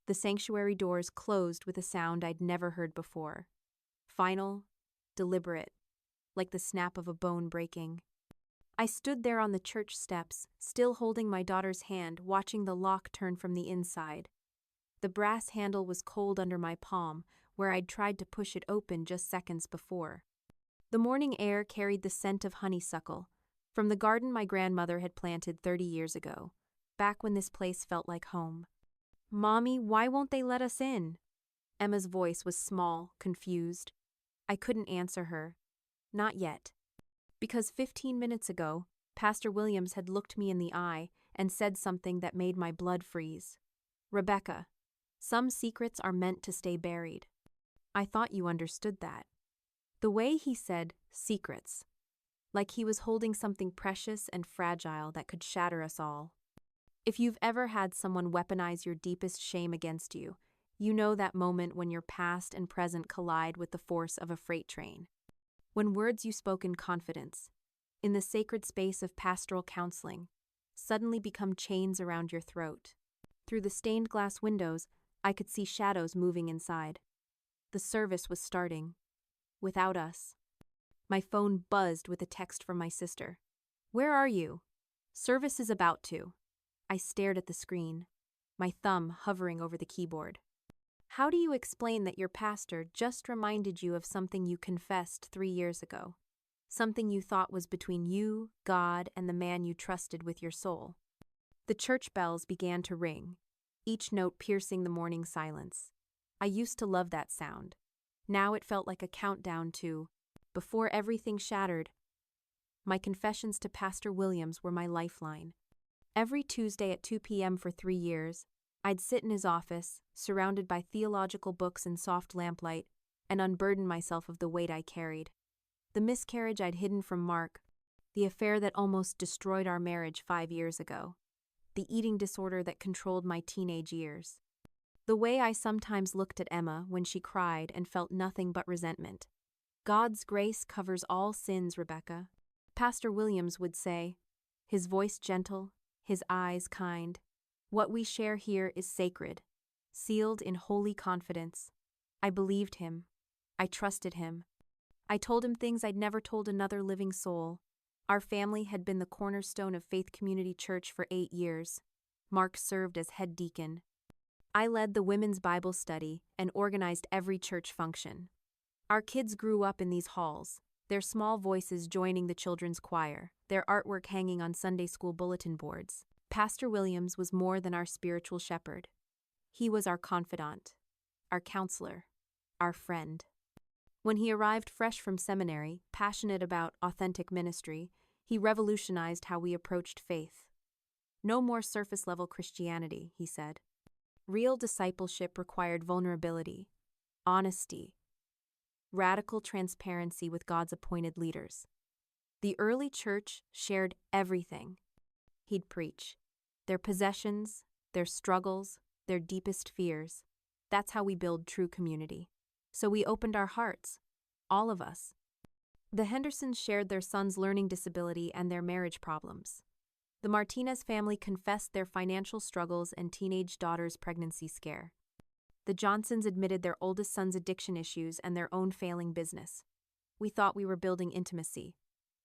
The sanctuary doors closed with a sound I'd never heard before. Final, deliberate, like the snap of a bone breaking. I stood there on the church steps, still holding my daughter's hand, watching the lock turn from the inside. The brass handle was cold under my palm, where I'd tried to push it open just seconds before. The morning air carried the scent of honeysuckle, from the garden my grandmother had planted 30 years ago, back when this place felt like home. "Mommy, why won't they let us in?" Emma's voice was small, confused. I couldn't answer her. Not yet. Because 15 minutes ago, Pastor Williams had looked me in the eye and said something that made my blood freeze. "Rebecca, some secrets are meant to stay buried." I thought you understood that. The way he said secrets, like he was holding something precious and fragile that could shatter us all. If you've ever had someone weaponize your deepest shame against you, you know that moment when your past and present collide with the force of a freight train. When words you spoke in confidence, in the sacred space of pastoral counseling, suddenly become chains around your throat. Through the stained glass windows, I could see shadows moving inside. The service was starting. Without us. My phone buzzed with a text from my sister. "Where are you?" "Service is about to." I stared at the screen, my thumb hovering over the keyboard. How do you explain that your pastor just reminded you of something you confessed 3 years ago? Something you thought was between you, God, and the man you trusted with your soul? The church bells began to ring, each note piercing the morning silence. I used to love that sound. Now it felt like a countdown to, before everything shattered. My confessions to Pastor Williams were my lifeline. Every Tuesday at 2 p.m. for 3 years, I'd sit in his office, surrounded by theological books and soft lamplight, and unburden myself of the weight I carried. The miscarriage I'd hidden from Mark, the affair that almost destroyed our marriage 5 years ago, the eating disorder that controlled my teenage years. The way I sometimes looked at Emma when she cried and felt nothing but resentment. "God's grace covers all sins, Rebecca," Pastor Williams would say, his voice gentle, his eyes kind. "What we share here is sacred, sealed in holy confidence." I believed him. I trusted him. I told him things I'd never told another living soul. Our family had been the cornerstone of Faith Community Church for 8 years. Mark served as head deacon. I led the women's Bible study and organized every church function. Our kids grew up in these halls, their small voices joining the children's choir, their artwork hanging on Sunday school bulletin boards. Pastor Williams was more than our spiritual shepherd. He was our confidant, our counselor, our friend. When he arrived fresh from seminary, passionate about authentic ministry, he revolutionized how we approached faith. "No more surface-level Christianity," he said. Real discipleship required vulnerability, honesty, radical transparency with God's appointed leaders. The early church shared everything. He'd preach their possessions, their struggles, their deepest fears. That's how we build true community. So we opened our hearts, all of us. The Hendersons shared their son's learning disability and their marriage problems. The Martinez family confessed their financial struggles and teenage daughter's pregnancy scare. The Johnsons admitted their oldest son's addiction issues and their own failing business. We thought we were building intimacy,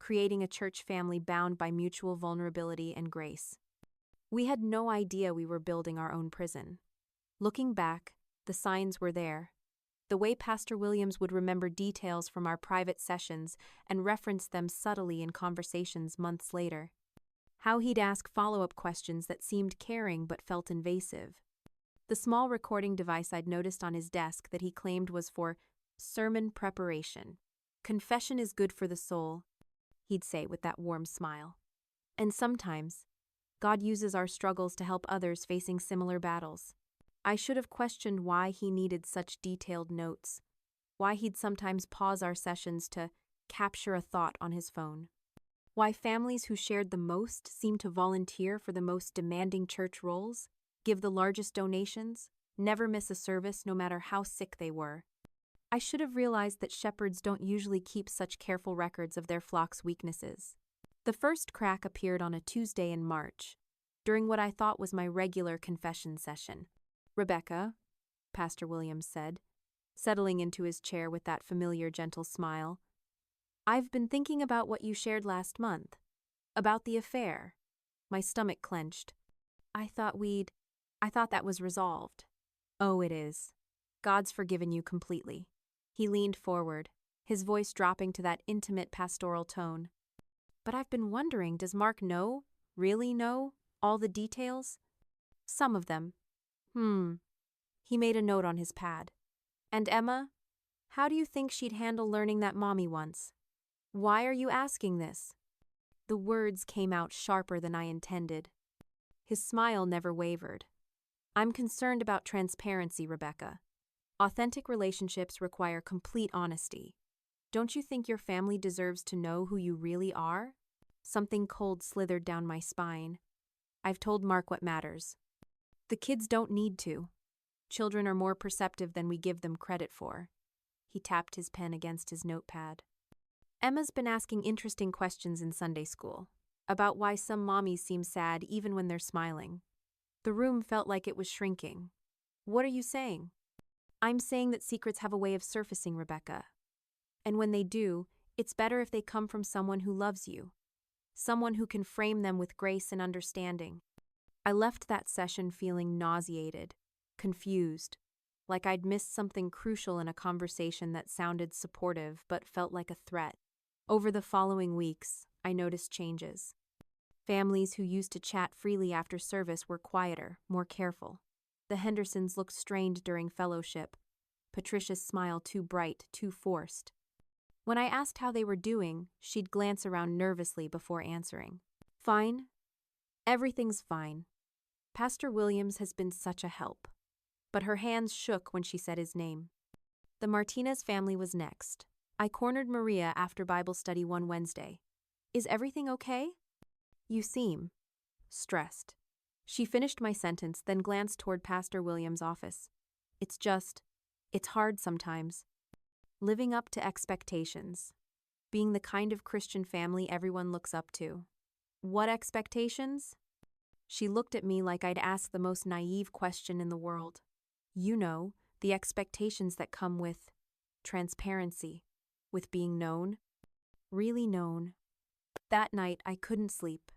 creating a church family bound by mutual vulnerability and grace. We had no idea we were building our own prison. Looking back, the signs were there. The way Pastor Williams would remember details from our private sessions and reference them subtly in conversations months later. How he'd ask follow-up questions that seemed caring but felt invasive. The small recording device I'd noticed on his desk that he claimed was for sermon preparation. "Confession is good for the soul," he'd say with that warm smile. And sometimes, God uses our struggles to help others facing similar battles. I should have questioned why he needed such detailed notes, why he'd sometimes pause our sessions to capture a thought on his phone. Why families who shared the most seemed to volunteer for the most demanding church roles, give the largest donations, never miss a service no matter how sick they were. I should have realized that shepherds don't usually keep such careful records of their flock's weaknesses. The first crack appeared on a Tuesday in March, during what I thought was my regular confession session. Rebecca, Pastor Williams said, settling into his chair with that familiar gentle smile. I've been thinking about what you shared last month. About the affair. My stomach clenched. I thought that was resolved. Oh, it is. God's forgiven you completely. He leaned forward, his voice dropping to that intimate pastoral tone. But I've been wondering, does Mark know, really know, all the details? Some of them. He made a note on his pad. And Emma? How do you think she'd handle learning that mommy once? Why are you asking this? The words came out sharper than I intended. His smile never wavered. I'm concerned about transparency, Rebecca. Authentic relationships require complete honesty. Don't you think your family deserves to know who you really are? Something cold slithered down my spine. I've told Mark what matters. The kids don't need to. Children are more perceptive than we give them credit for. He tapped his pen against his notepad. Emma's been asking interesting questions in Sunday school, about why some mommies seem sad even when they're smiling. The room felt like it was shrinking. What are you saying? I'm saying that secrets have a way of surfacing, Rebecca. And when they do, it's better if they come from someone who loves you. Someone who can frame them with grace and understanding. I left that session feeling nauseated, confused, like I'd missed something crucial in a conversation that sounded supportive but felt like a threat. Over the following weeks, I noticed changes. Families who used to chat freely after service were quieter, more careful. The Hendersons looked strained during fellowship. Patricia's smile too bright, too forced. When I asked how they were doing, she'd glance around nervously before answering. Fine. Everything's fine. Pastor Williams has been such a help. But her hands shook when she said his name. The Martinez family was next. I cornered Maria after Bible study one Wednesday. Is everything okay? You seem stressed. She finished my sentence, then glanced toward Pastor Williams' office. It's hard sometimes. Living up to expectations. Being the kind of Christian family everyone looks up to. What expectations? She looked at me like I'd asked the most naive question in the world. You know, the expectations that come with transparency, with being known, really known. That night, I couldn't sleep.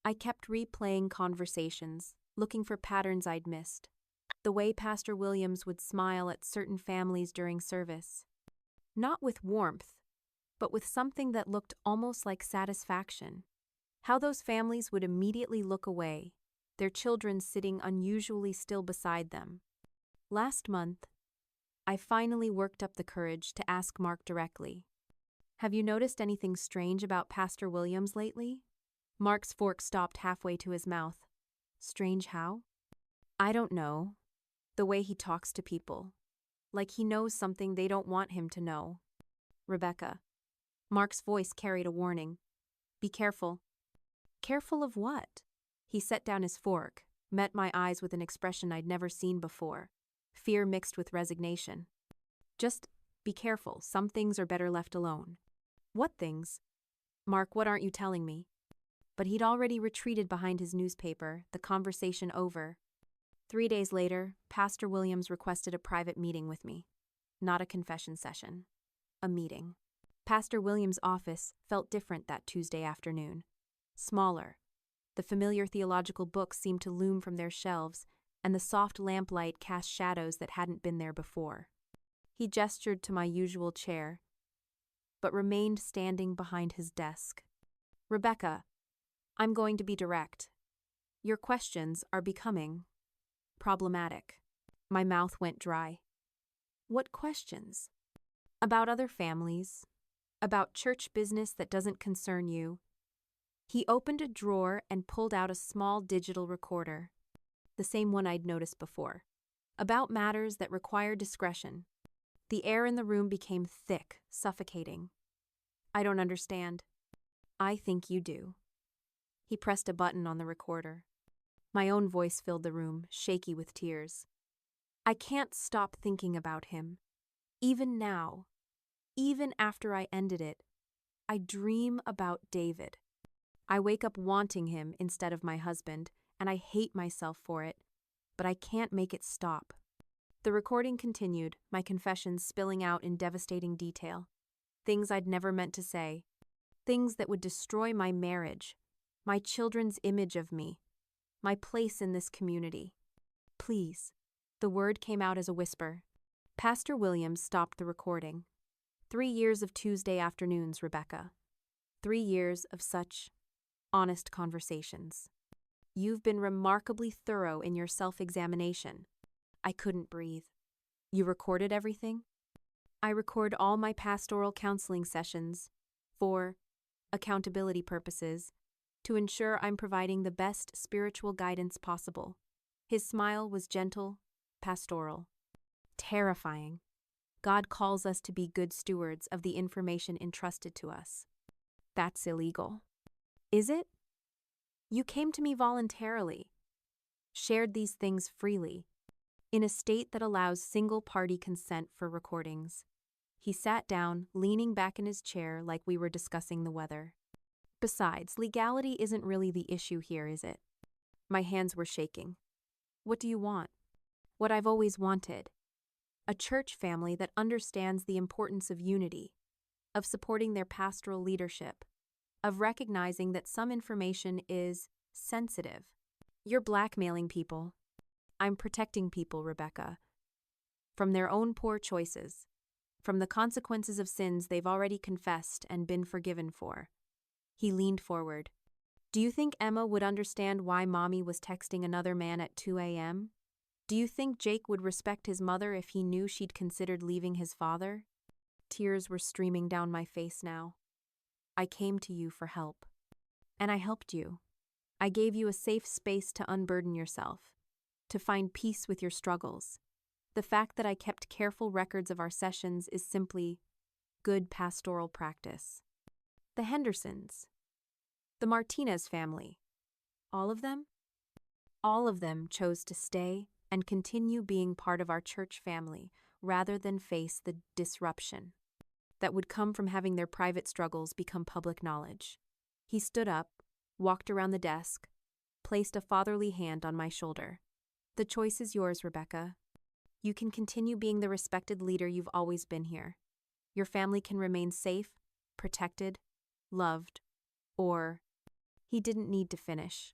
I kept replaying conversations, looking for patterns I'd missed. The way Pastor Williams would smile at certain families during service. Not with warmth, but with something that looked almost like satisfaction. How those families would immediately look away, their children sitting unusually still beside them. Last month, I finally worked up the courage to ask Mark directly. Have you noticed anything strange about Pastor Williams lately? Mark's fork stopped halfway to his mouth. Strange how? I don't know. The way he talks to people. Like he knows something they don't want him to know. Rebecca. Mark's voice carried a warning. Be careful. Careful of what? He set down his fork, met my eyes with an expression I'd never seen before. Fear mixed with resignation. Just be careful. Some things are better left alone. What things? Mark, what aren't you telling me? But he'd already retreated behind his newspaper, the conversation over. 3 days later, Pastor Williams requested a private meeting with me. Not a confession session. A meeting. Pastor Williams' office felt different that Tuesday afternoon. Smaller. The familiar theological books seemed to loom from their shelves, and the soft lamplight cast shadows that hadn't been there before. He gestured to my usual chair, but remained standing behind his desk. Rebecca, I'm going to be direct. Your questions are becoming problematic. My mouth went dry. What questions? About other families? About church business that doesn't concern you? He opened a drawer and pulled out a small digital recorder, the same one I'd noticed before. About matters that require discretion. The air in the room became thick, suffocating. I don't understand. I think you do. He pressed a button on the recorder. My own voice filled the room, shaky with tears. I can't stop thinking about him. Even now, even after I ended it, I dream about David. I wake up wanting him instead of my husband, and I hate myself for it. but I can't make it stop. The recording continued, my confessions spilling out in devastating detail. Things I'd never meant to say. Things that would destroy my marriage, my children's image of me, my place in this community. Please. The word came out as a whisper. Pastor Williams stopped the recording. 3 years of Tuesday afternoons, Rebecca. 3 years of such honest conversations. You've been remarkably thorough in your self-examination. I couldn't breathe. You recorded everything? I record all my pastoral counseling sessions for accountability purposes, to ensure I'm providing the best spiritual guidance possible. His smile was gentle, pastoral. Terrifying. God calls us to be good stewards of the information entrusted to us. That's illegal. Is it? You came to me voluntarily, shared these things freely, in a state that allows single-party consent for recordings. He sat down, leaning back in his chair like we were discussing the weather. Besides, legality isn't really the issue here, is it? My hands were shaking. What do you want? What I've always wanted. A church family that understands the importance of unity, of supporting their pastoral leadership, of recognizing that some information is sensitive. You're blackmailing people. I'm protecting people, Rebecca, from their own poor choices, from the consequences of sins they've already confessed and been forgiven for. He leaned forward. Do you think Emma would understand why Mommy was texting another man at 2 a.m.? Do you think Jake would respect his mother if he knew she'd considered leaving his father? Tears were streaming down my face now. I came to you for help. And I helped you. I gave you a safe space to unburden yourself, to find peace with your struggles. The fact that I kept careful records of our sessions is simply good pastoral practice. The Hendersons, the Martinez family, all of them? All of them chose to stay and continue being part of our church family rather than face the disruption that would come from having their private struggles become public knowledge. He stood up, walked around the desk, placed a fatherly hand on my shoulder. The choice is yours, Rebecca. You can continue being the respected leader you've always been here. Your family can remain safe, protected, loved, or... He didn't need to finish.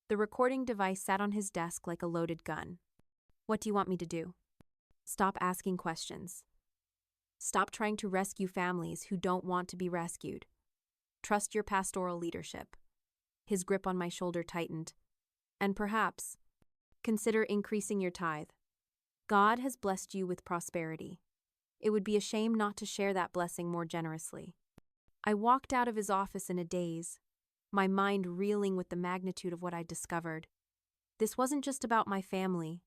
The recording device sat on his desk like a loaded gun. What do you want me to do? Stop asking questions. Stop trying to rescue families who don't want to be rescued. Trust your pastoral leadership. His grip on my shoulder tightened. And perhaps, consider increasing your tithe. God has blessed you with prosperity. It would be a shame not to share that blessing more generously. I walked out of his office in a daze, my mind reeling with the magnitude of what I'd discovered. This wasn't just about my family.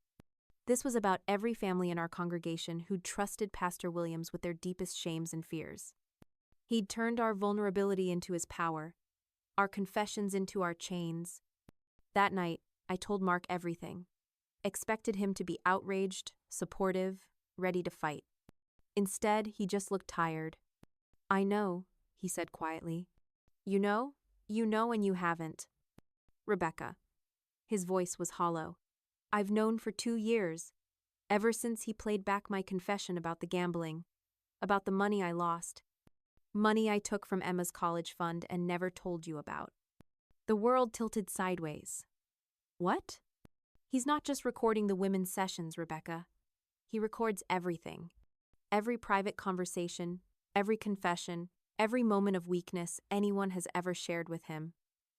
This was about every family in our congregation who'd trusted Pastor Williams with their deepest shames and fears. He'd turned our vulnerability into his power, our confessions into our chains. That night, I told Mark everything. Expected him to be outraged, supportive, ready to fight. Instead, he just looked tired. I know, he said quietly. You know and you haven't. Rebecca. His voice was hollow. I've known for 2 years, ever since he played back my confession about the gambling, about the money I lost, money I took from Emma's college fund and never told you about. The world tilted sideways. What? He's not just recording the women's sessions, Rebecca. He records everything. Every private conversation, every confession, every moment of weakness anyone has ever shared with him.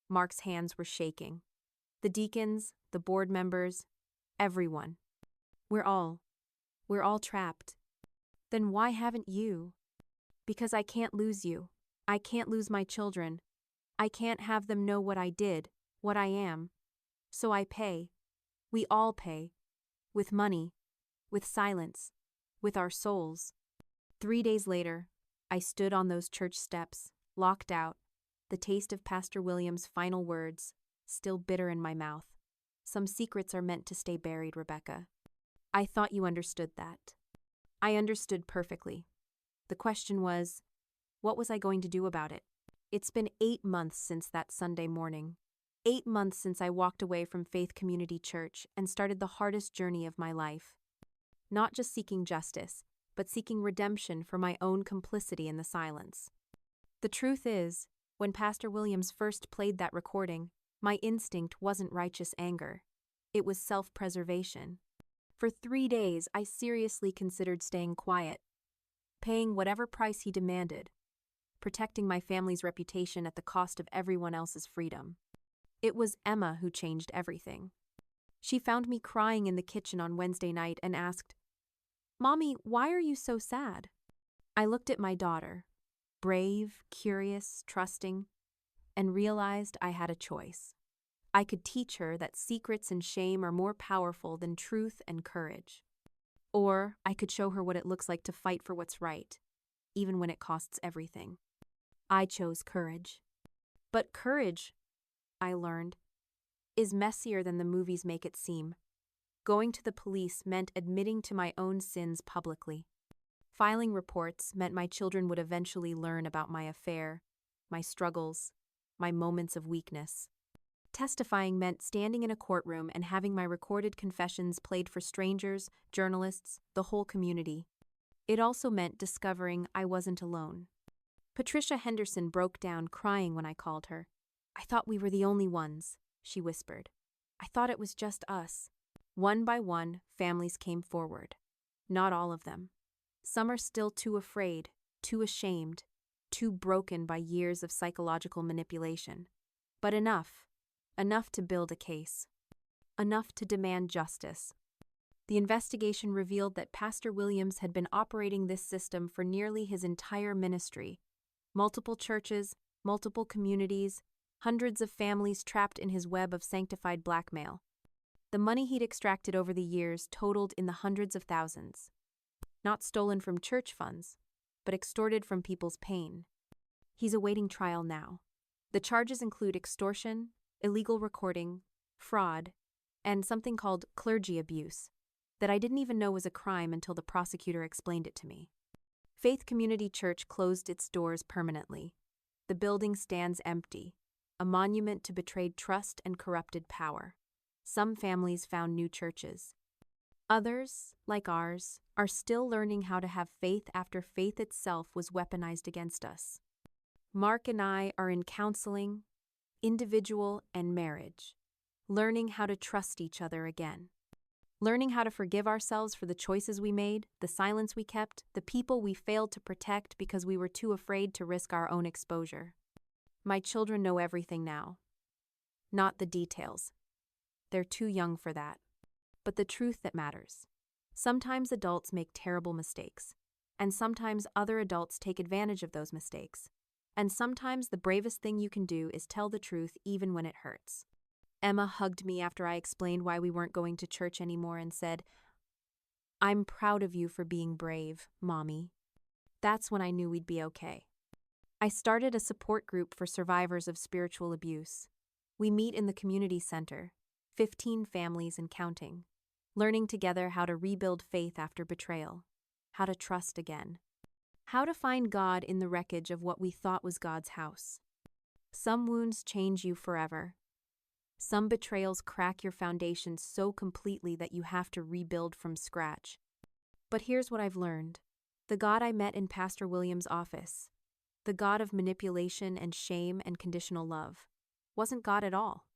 Mark's hands were shaking. The deacons, the board members, everyone. We're all trapped. Then why haven't you? Because I can't lose you. I can't lose my children. I can't have them know what I did, what I am. So I pay. We all pay. With money. With silence. With our souls. 3 days later, I stood on those church steps, locked out, the taste of Pastor Williams' final words, still bitter in my mouth. Some secrets are meant to stay buried, Rebecca. I thought you understood that. I understood perfectly. The question was, what was I going to do about it? It's been 8 months since that Sunday morning. 8 months since I walked away from Faith Community Church and started the hardest journey of my life. Not just seeking justice, but seeking redemption for my own complicity in the silence. The truth is, when Pastor Williams first played that recording, my instinct wasn't righteous anger. It was self-preservation. For 3 days, I seriously considered staying quiet, paying whatever price he demanded, protecting my family's reputation at the cost of everyone else's freedom. It was Emma who changed everything. She found me crying in the kitchen on Wednesday night and asked, "Mommy, why are you so sad?" I looked at my daughter, brave, curious, trusting, and realized I had a choice. I could teach her that secrets and shame are more powerful than truth and courage. Or I could show her what it looks like to fight for what's right, even when it costs everything. I chose courage. But courage, I learned, is messier than the movies make it seem. Going to the police meant admitting to my own sins publicly. Filing reports meant my children would eventually learn about my affair, my struggles, my moments of weakness. Testifying meant standing in a courtroom and having my recorded confessions played for strangers, journalists, the whole community. It also meant discovering I wasn't alone. Patricia Henderson broke down crying when I called her. "I thought we were the only ones," she whispered. "I thought it was just us." One by one, families came forward. Not all of them. Some are still too afraid, too ashamed, too broken by years of psychological manipulation. But enough to build a case. Enough to demand justice. The investigation revealed that Pastor Williams had been operating this system for nearly his entire ministry. Multiple churches, multiple communities, hundreds of families trapped in his web of sanctified blackmail. The money he'd extracted over the years totaled in the hundreds of thousands. Not stolen from church funds, but extorted from people's pain. He's awaiting trial now. The charges include extortion, illegal recording, fraud, and something called clergy abuse that I didn't even know was a crime until the prosecutor explained it to me. Faith Community Church closed its doors permanently. The building stands empty, a monument to betrayed trust and corrupted power. Some families found new churches. Others, like ours, are still learning how to have faith after faith itself was weaponized against us. Mark and I are in counseling, individual and marriage, learning how to trust each other again. Learning how to forgive ourselves for the choices we made, the silence we kept, the people we failed to protect because we were too afraid to risk our own exposure. My children know everything now. Not the details. They're too young for that. But the truth that matters. Sometimes adults make terrible mistakes, and sometimes other adults take advantage of those mistakes. And sometimes the bravest thing you can do is tell the truth even when it hurts. Emma hugged me after I explained why we weren't going to church anymore and said, "I'm proud of you for being brave, Mommy." That's when I knew we'd be okay. I started a support group for survivors of spiritual abuse. We meet in the community center, 15 families and counting, learning together how to rebuild faith after betrayal, how to trust again, how to find God in the wreckage of what we thought was God's house. Some wounds change you forever. Some betrayals crack your foundation so completely that you have to rebuild from scratch. But here's what I've learned. The God I met in Pastor Williams' office, the God of manipulation and shame and conditional love, wasn't God at all.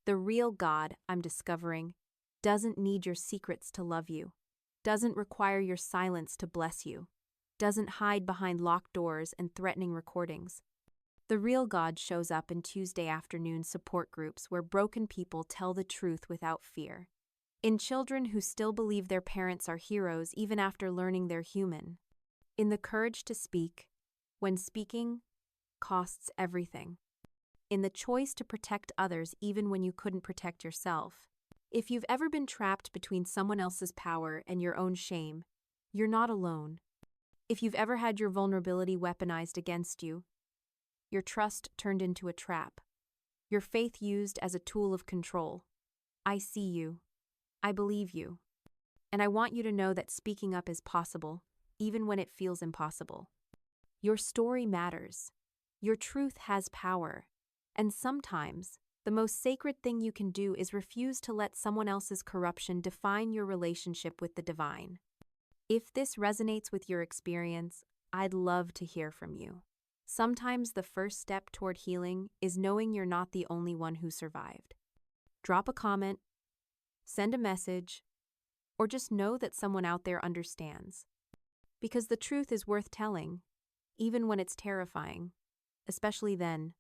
The real God, I'm discovering, doesn't need your secrets to love you, doesn't require your silence to bless you, doesn't hide behind locked doors and threatening recordings. The real God shows up in Tuesday afternoon support groups where broken people tell the truth without fear. In children who still believe their parents are heroes even after learning they're human. In the courage to speak, when speaking costs everything. In the choice to protect others even when you couldn't protect yourself. If you've ever been trapped between someone else's power and your own shame, you're not alone. If you've ever had your vulnerability weaponized against you, your trust turned into a trap, your faith used as a tool of control, I see you. I believe you. And I want you to know that speaking up is possible, even when it feels impossible. Your story matters. Your truth has power. And sometimes, The most sacred thing you can do is refuse to let someone else's corruption define your relationship with the divine. If this resonates with your experience, I'd love to hear from you. Sometimes the first step toward healing is knowing you're not the only one who survived. Drop a comment, send a message, or just know that someone out there understands. Because the truth is worth telling, even when it's terrifying, especially then,